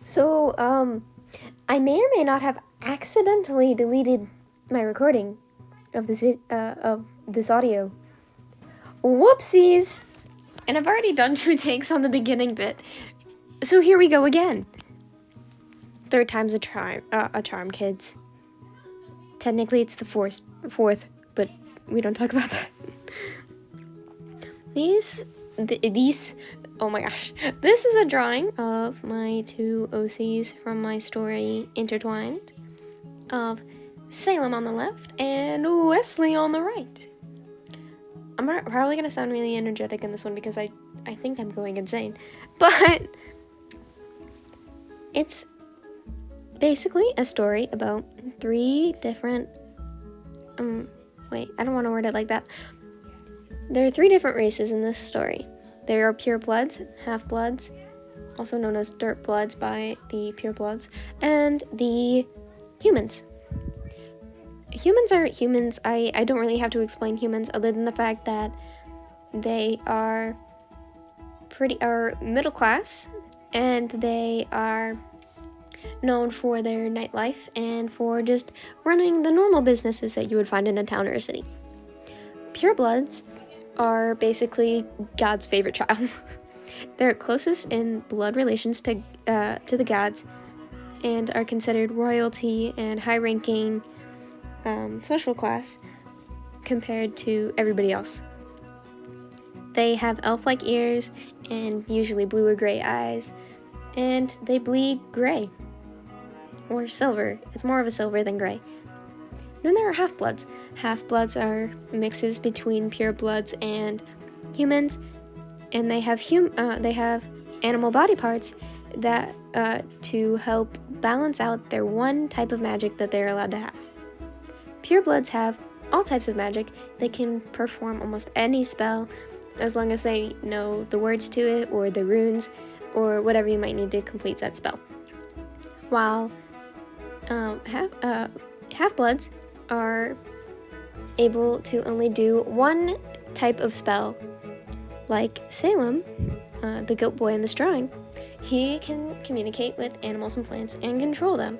So, I may or may not have accidentally deleted my recording of this audio. Whoopsies! And I've already done 2 takes on the beginning bit. So here we go again. 3rd time's a charm, kids. Technically, it's the fourth, but we don't talk about that. These, oh my gosh. This is a drawing of my 2 OCs from my story Intertwined, of Salem on the left and Wesley on the right. I'm probably going to sound really energetic in this one because I think I'm going insane. But it's basically a story about 3 different, I don't want to word it like that. There are 3 different races in this story. There are purebloods, half-bloods, also known as dirtbloods by the purebloods, and the humans. Humans are humans. I don't really have to explain humans other than the fact that they are middle class, and they are known for their nightlife and for just running the normal businesses that you would find in a town or a city. Purebloods are basically God's favorite child. They're closest in blood relations to the gods and are considered royalty and high-ranking social class compared to everybody else. They have elf-like ears and usually blue or gray eyes, and they bleed gray or silver. It's more of a silver than gray. Then there are half-bloods. Half-bloods are mixes between purebloods and humans, and they have animal body parts that to help balance out their one type of magic that they're allowed to have. Purebloods have all types of magic. They can perform almost any spell as long as they know the words to it or the runes or whatever you might need to complete that spell. While half-bloods are able to only do one type of spell. Like Salem, the goat boy in this drawing, he can communicate with animals and plants and control them.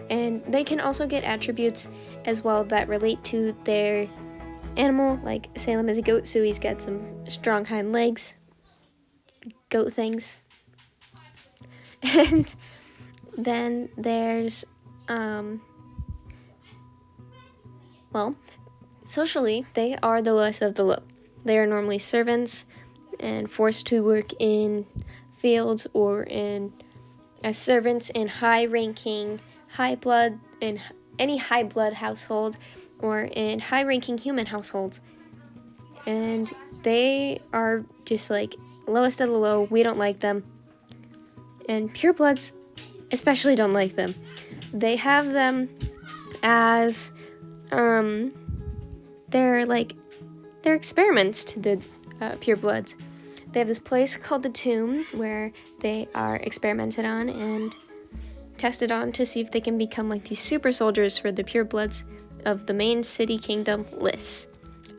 And they can also get attributes as well that relate to their animal, like Salem is a goat, so he's got some strong hind legs, goat things. And then there's socially, they are the lowest of the low. They are normally servants and forced to work in fields or as servants in high-ranking, in any high-blood household or in high-ranking human households. And they are just like lowest of the low. We don't like them. And purebloods especially don't like them. They have them as they're experiments to the purebloods. They have this place called the Tomb where they are experimented on and tested on to see if they can become like these super soldiers for the purebloods of the main city kingdom, Lys.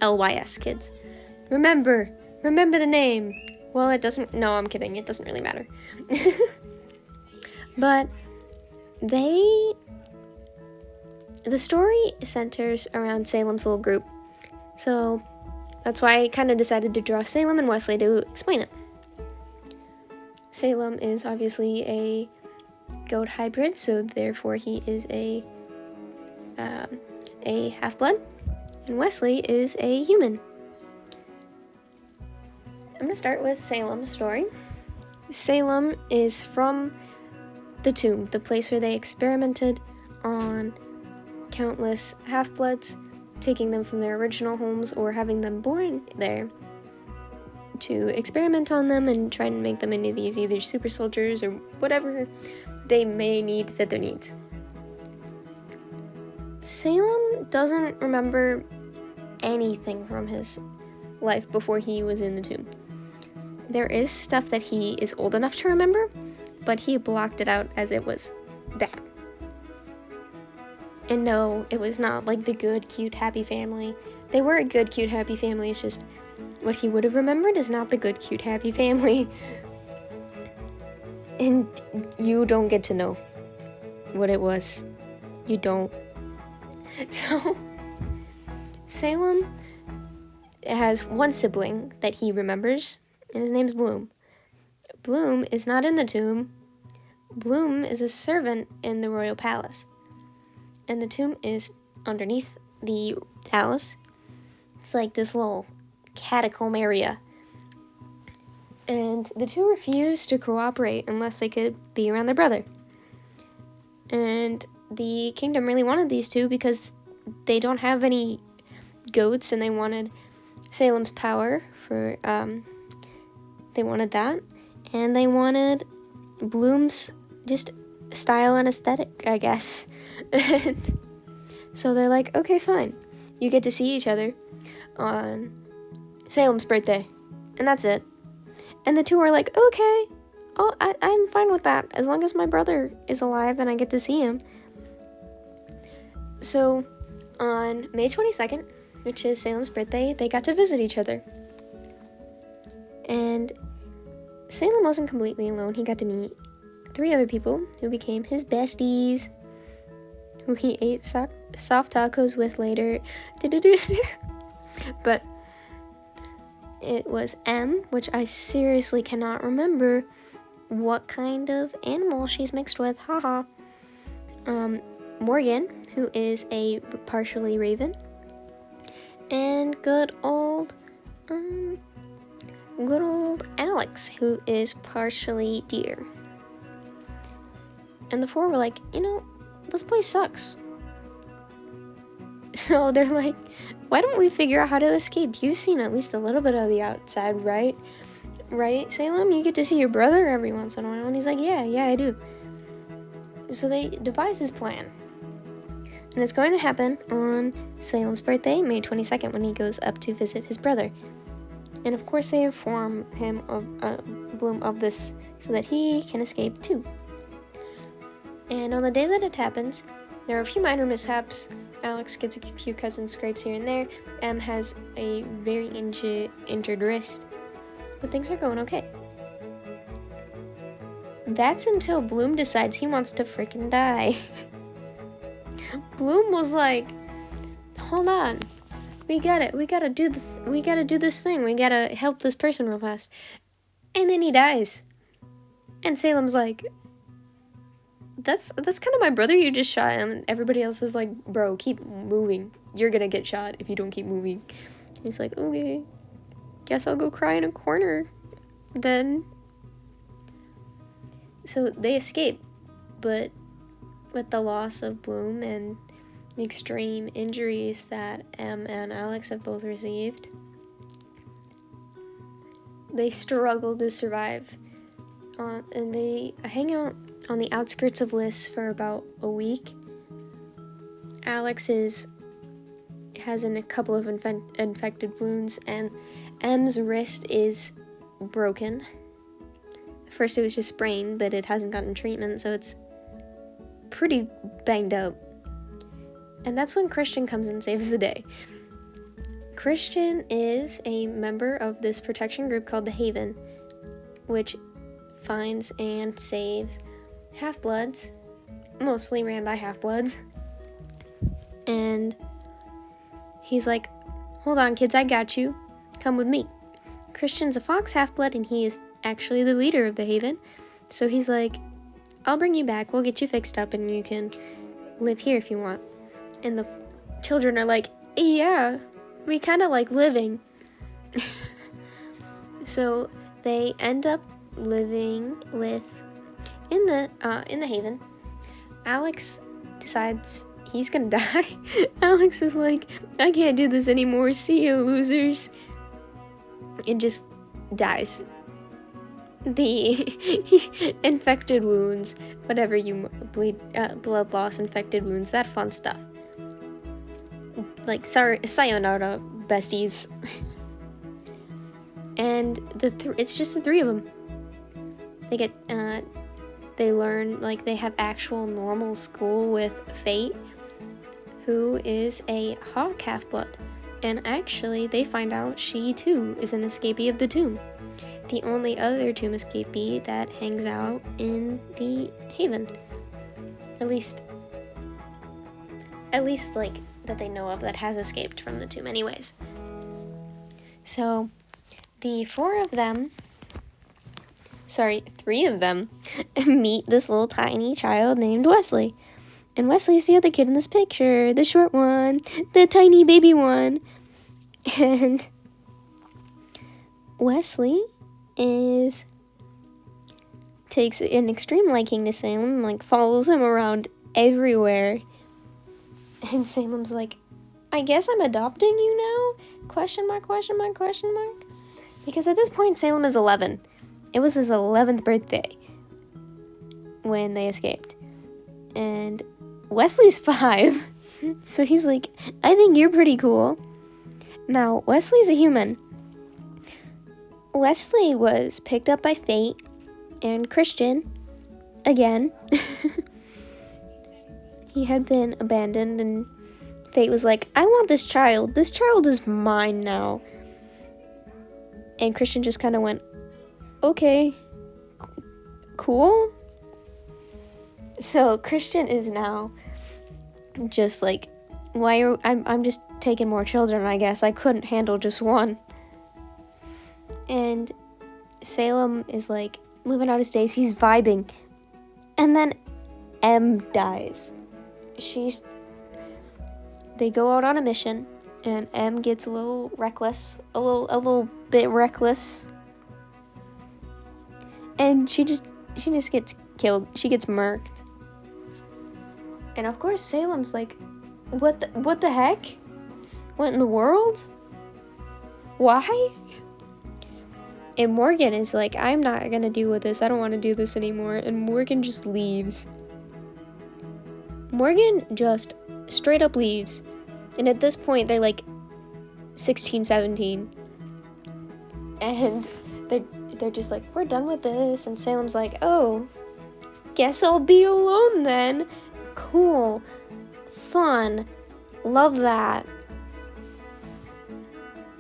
Lys, kids. Remember the name. Well, it doesn't, no, I'm kidding, it doesn't really matter. But the story centers around Salem's little group. So that's why I kind of decided to draw Salem and Wesley to explain it. Salem is obviously a goat hybrid, so therefore he is a half-blood, and Wesley is a human. I'm going to start with Salem's story. Salem is from the Tomb, the place where they experimented on countless half-bloods, taking them from their original homes or having them born there to experiment on them and try and make them into these either super soldiers or whatever they may need to fit their needs. Salem doesn't remember anything from his life before he was in the Tomb. There is stuff that he is old enough to remember, but he blocked it out as it was bad. And no, it was not like the good, cute, happy family. They were a good, cute, happy family, it's just what he would have remembered is not the good, cute, happy family. And you don't get to know what it was. You don't. So, Salem has one sibling that he remembers, and his name's Bloom. Bloom is not in the tomb. Bloom is a servant in the royal palace. And the tomb is underneath the palace. It's like this little catacomb area. And the two refused to cooperate unless they could be around their brother. And the kingdom really wanted these two because they don't have any goats, and they wanted Salem's power for, they wanted that. And they wanted Bloom's just style and aesthetic, I guess. And so they're like, okay, fine. You get to see each other on Salem's birthday. And that's it. And the two are like, okay, I'm fine with that, as long as my brother is alive and I get to see him. So, on May 22nd, which is Salem's birthday, they got to visit each other. And Salem wasn't completely alone. He got to meet 3 other people who became his besties, who he ate soft tacos with later. But it was M, which I seriously cannot remember what kind of animal she's mixed with. Haha. Morgan, who is a partially raven, and good old Alex, who is partially deer. And the 4 were like, this place sucks. So they're like, why don't we figure out how to escape? You've seen at least a little bit of the outside, right? Right, Salem? You get to see your brother every once in a while. And he's like, yeah, I do. So they devise his plan. And it's going to happen on Salem's birthday, May 22nd, when he goes up to visit his brother. And of course they inform him of Bloom of this so that he can escape too. And on the day that it happens, there are a few minor mishaps. Alex gets a few cuts and scrapes here and there. M has a very injured wrist. But things are going okay. That's until Bloom decides he wants to frickin' die. Bloom was like, hold on. We gotta do this thing. We gotta help this person real fast. And then he dies. And Salem's like, that's kind of my brother you just shot. And everybody else is like, bro, keep moving. You're gonna get shot if you don't keep moving. He's like, okay, guess I'll go cry in a corner then. So they escape, but with the loss of Bloom and the extreme injuries that Em and Alex have both received, they struggle to survive. And they hang out on the outskirts of Lys for about a week. Alex has a couple of infected wounds, and Em's wrist is broken. First it was just sprained, but it hasn't gotten treatment, so it's pretty banged up. And that's when Christian comes and saves the day. Christian is a member of this protection group called the Haven, which finds and saves half-bloods, mostly ran by half-bloods. And he's like, hold on kids, I got you. Come with me. Christian's a fox half-blood, and he is actually the leader of the Haven. So he's like, I'll bring you back, we'll get you fixed up, and you can live here if you want. And the children are like, yeah, we kind of like living. So they end up living in the Haven. Alex decides he's gonna die. Alex is like, I can't do this anymore, see you losers, and just dies. The infected wounds, whatever you bleed, blood loss, infected wounds, that fun stuff. Like, sorry, sayonara, besties. And it's just the 3 of them. They learn, like, they have actual normal school with Fate, who is a hawk half-blood. And actually, they find out she, too, is an escapee of the tomb. the only other tomb escapee that hangs out in the Haven. At least like that they know of that has escaped from the tomb anyways. So the three of them meet this little tiny child named Wesley. And Wesley's the other kid in this picture, the short one, the tiny baby one. And Wesley takes an extreme liking to Salem, like follows him around everywhere. And Salem's like, I guess I'm adopting you now? Question mark, question mark, question mark. Because at this point, Salem is 11. It was his 11th birthday when they escaped. And Wesley's 5. So he's like, I think you're pretty cool. Now, Wesley's a human. Wesley was picked up by fate and Christian again. He had been abandoned, and fate was like, I want this child. This child is mine now. And Christian just kind of went, okay, cool. So Christian is now just like, I'm just taking more children, I guess. I couldn't handle just one. And Salem is like living out his days. He's vibing. And then M dies. They go out on a mission, and M gets a little reckless, a little bit reckless. And she just gets killed. She gets murked. And of course Salem's like, what the heck? What in the world? Why? And Morgan is like, I'm not gonna deal with this. I don't want to do this anymore. And Morgan just leaves. Morgan just straight up leaves. And at this point, they're like 16, 17. And they're just like, we're done with this. And Salem's like, oh, guess I'll be alone then. Cool. Fun. Love that.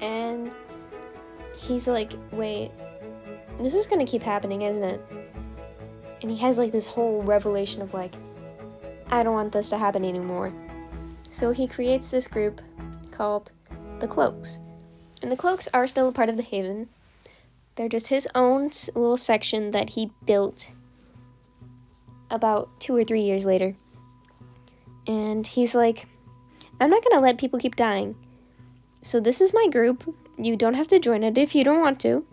And he's like, wait, this is gonna keep happening, isn't it? And he has like this whole revelation of like, I don't want this to happen anymore. So he creates this group called the Cloaks. And the Cloaks are still a part of the Haven. They're just his own little section that he built about 2 or 3 years later. And he's like, I'm not gonna let people keep dying. So this is my group. You don't have to join it if you don't want to.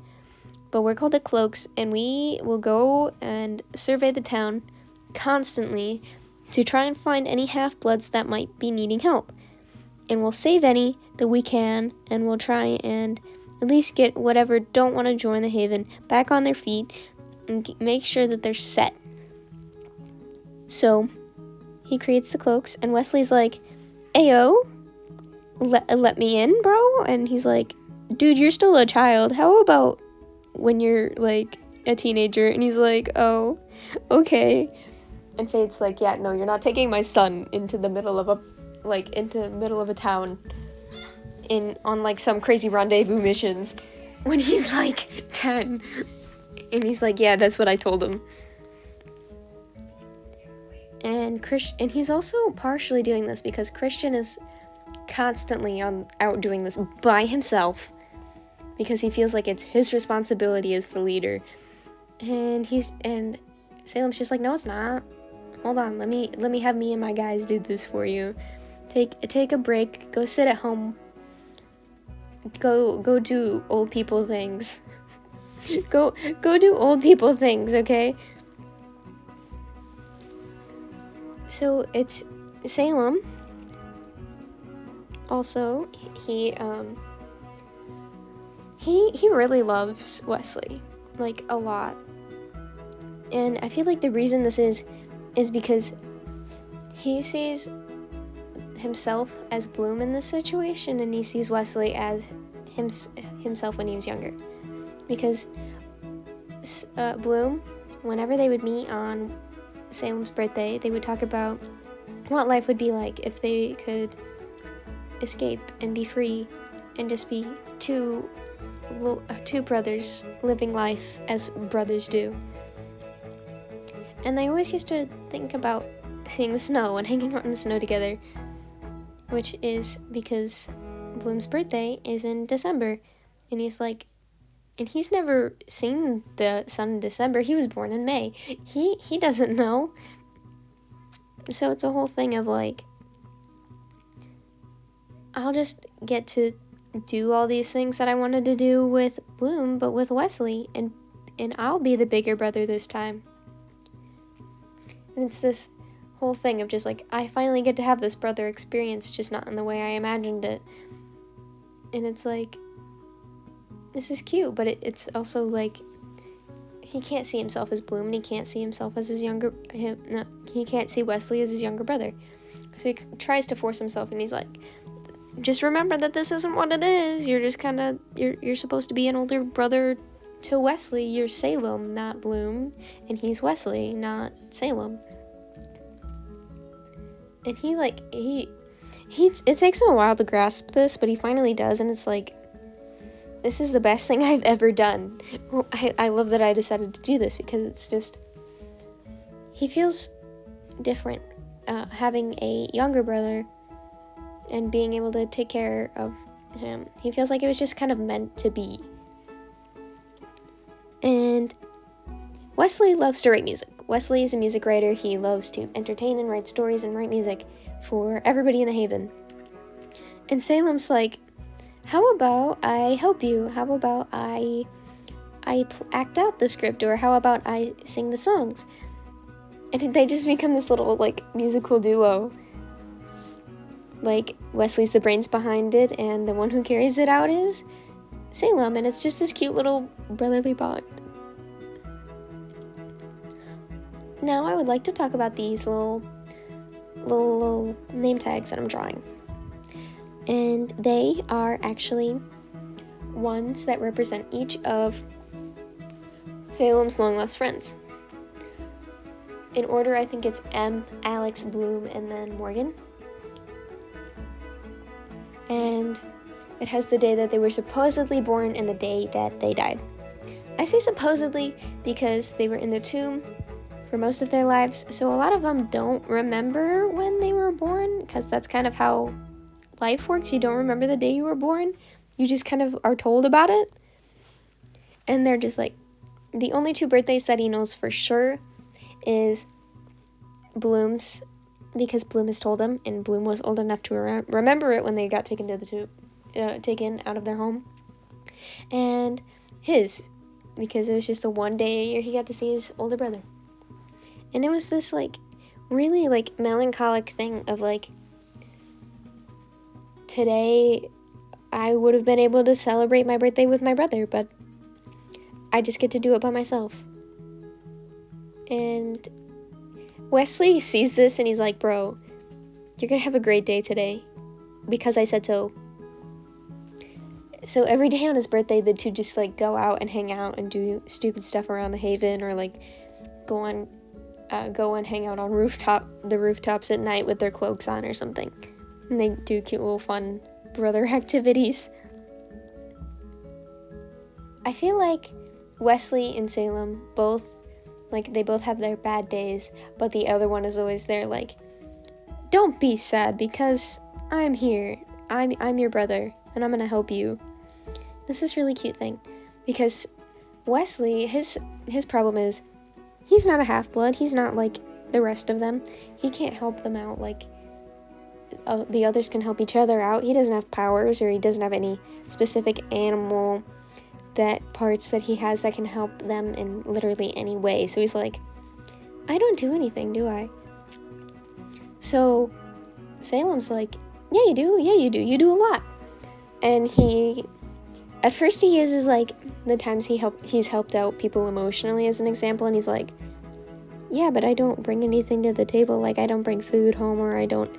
But we're called the Cloaks, and we will go and survey the town constantly to try and find any half-bloods that might be needing help. And we'll save any that we can, and we'll try and at least get whatever don't want to join the Haven back on their feet and make sure that they're set. So he creates the Cloaks, and Wesley's like, Ayo, let me in, bro? And he's like, dude, you're still a child. How about when you're like a teenager? And he's like, oh, okay. And Fate's like, yeah, no, you're not taking my son into the middle of a town on like some crazy rendezvous missions when he's like 10. And he's like, yeah, that's what I told him. And he's also partially doing this because Christian is constantly out doing this by himself because he feels like it's his responsibility as the leader. And Salem's just like, no, it's not. Hold on, let me have me and my guys do this for you. Take a break, go sit at home. Go do old people things. go do old people things, okay? So it's Salem. Also, he really loves Wesley, like a lot. And I feel like the reason this is because he sees himself as Bloom in this situation, and he sees Wesley as himself when he was younger. Because Bloom, whenever they would meet on Salem's birthday, they would talk about what life would be like if they could escape and be free and just be two two brothers living life as brothers do. And they always used to think about seeing the snow and hanging out in the snow together, which is because Bloom's birthday is in December, and he's never seen the sun in December. He was born in May. He doesn't know. So it's a whole thing of like, I'll just get to do all these things that I wanted to do with Bloom, but with Wesley, and I'll be the bigger brother this time. And it's this whole thing of just like, I finally get to have this brother experience, just not in the way I imagined it. And it's like, this is cute, but it's also like, he can't see himself as Bloom, and he can't see himself as he can't see Wesley as his younger brother. So he tries to force himself, and he's like, just remember that this isn't what it is. You're just kind of, you're supposed to be an older brother to Wesley. You're Salem, not Bloom, and he's Wesley, not Salem. And it takes him a while to grasp this, but he finally does, and it's like, this is the best thing I've ever done. Well, I love that I decided to do this, because it's just, he feels different having a younger brother and being able to take care of him. He feels like it was just kind of meant to be. And Wesley loves to write music. Wesley is a music writer. He loves to entertain and write stories and write music for everybody in the Haven. And Salem's like, how about I help you? How about I act out the script? Or how about I sing the songs? And they just become this little, like, musical duo. Like, Wesley's the brains behind it, and the one who carries it out is Salem, and it's just this cute little brotherly bond. Now I would like to talk about these little name tags that I'm drawing. And they are actually ones that represent each of Salem's long-lost friends. In order, I think it's M, Alex, Bloom, and then Morgan. And it has the day that they were supposedly born and the day that they died. I say supposedly because they were in the tomb for most of their lives, so a lot of them don't remember when they were born, because that's kind of how life works. You don't remember the day you were born, you just kind of are told about it. And they're just like, the only two birthdays that he knows for sure is Bloom's, because Bloom has told him, and Bloom was old enough to remember it when they got taken to the tomb, taken out of their home. And his, because it was just the one day a year he got to see his older brother. And it was this, like, really, like, melancholic thing of, like, today I would have been able to celebrate my birthday with my brother, but I just get to do it by myself. And Wesley sees this and he's like, bro, you're gonna have a great day today, because I said so. So every day on his birthday, the two just, like, go out and hang out and do stupid stuff around the Haven, or, like, go and hang out on the rooftops at night with their cloaks on or something. And they do cute little fun brother activities. I feel like Wesley and Salem both, like, they both have their bad days, but the other one is always there, like, don't be sad, because I'm here. I'm your brother, and I'm gonna help you. This is a really cute thing, because Wesley, his problem is, he's not a half-blood. He's not like the rest of them. He can't help them out like the others can help each other out. He doesn't have powers, or he doesn't have any specific animal parts that he has that can help them in literally any way. So he's like, I don't do anything, do I? So Salem's like, yeah, you do. Yeah, you do. You do a lot. And at first he uses, like, the times he's helped out people emotionally as an example, and he's like, yeah, but I don't bring anything to the table. Like, I don't bring food home, or I don't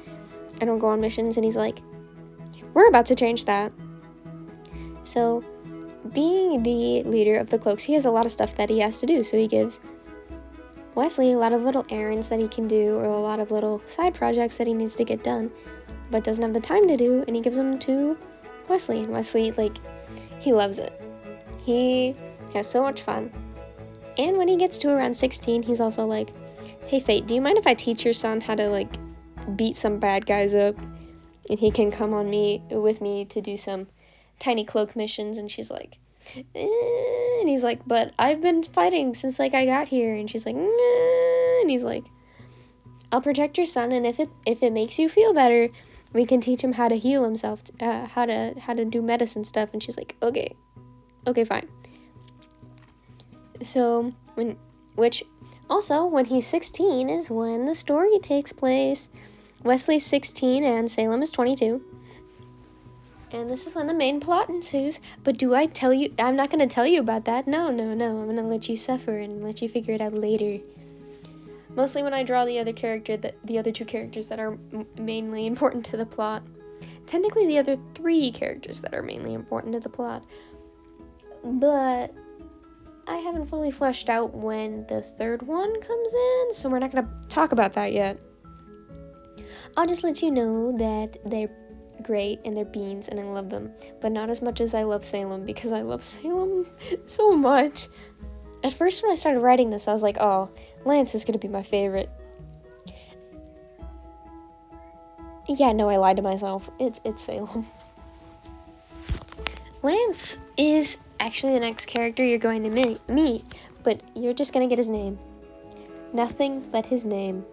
go on missions. And he's like, we're about to change that. So, being the leader of the Cloaks, he has a lot of stuff that he has to do. So he gives Wesley a lot of little errands that he can do, or a lot of little side projects that he needs to get done, but doesn't have the time to do, and he gives them to Wesley. And Wesley, like, he loves it. He has so much fun. And when he gets to around 16, he's also like, hey, Fate, do you mind if I teach your son how to, like, beat some bad guys up? And he can come with me to do some tiny cloak missions. And she's like, and he's like, but I've been fighting since, like, I got here. And she's like, and he's like, I'll protect your son, and if it makes you feel better, we can teach him how to heal himself, how to do medicine stuff. And she's like, okay, fine. So when he's 16 is when the story takes place. Wesley's 16 and Salem is 22. And this is when the main plot ensues. But do I tell you? I'm not going to tell you about that. No. I'm going to let you suffer and let you figure it out later. Mostly when I draw the other two characters that are mainly important to the plot. Technically the other 3 characters that are mainly important to the plot. But I haven't fully fleshed out when the 3rd one comes in, so we're not going to talk about that yet. I'll just let you know that they're great and they're beans and I love them, but not as much as I love Salem, because I love Salem so much. At first when I started writing this, I was like, oh, Lance is going to be my favorite. Yeah, no, I lied to myself. It's Salem. Lance is actually the next character you're going to meet, but you're just going to get his name. Nothing but his name.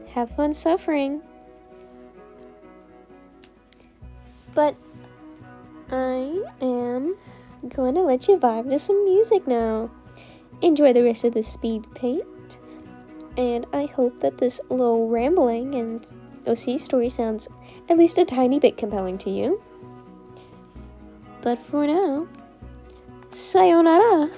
Have fun suffering. But I am going to let you vibe to some music now. Enjoy the rest of the Speedpaint. And I hope that this little rambling and OC story sounds at least a tiny bit compelling to you. But for now, sayonara!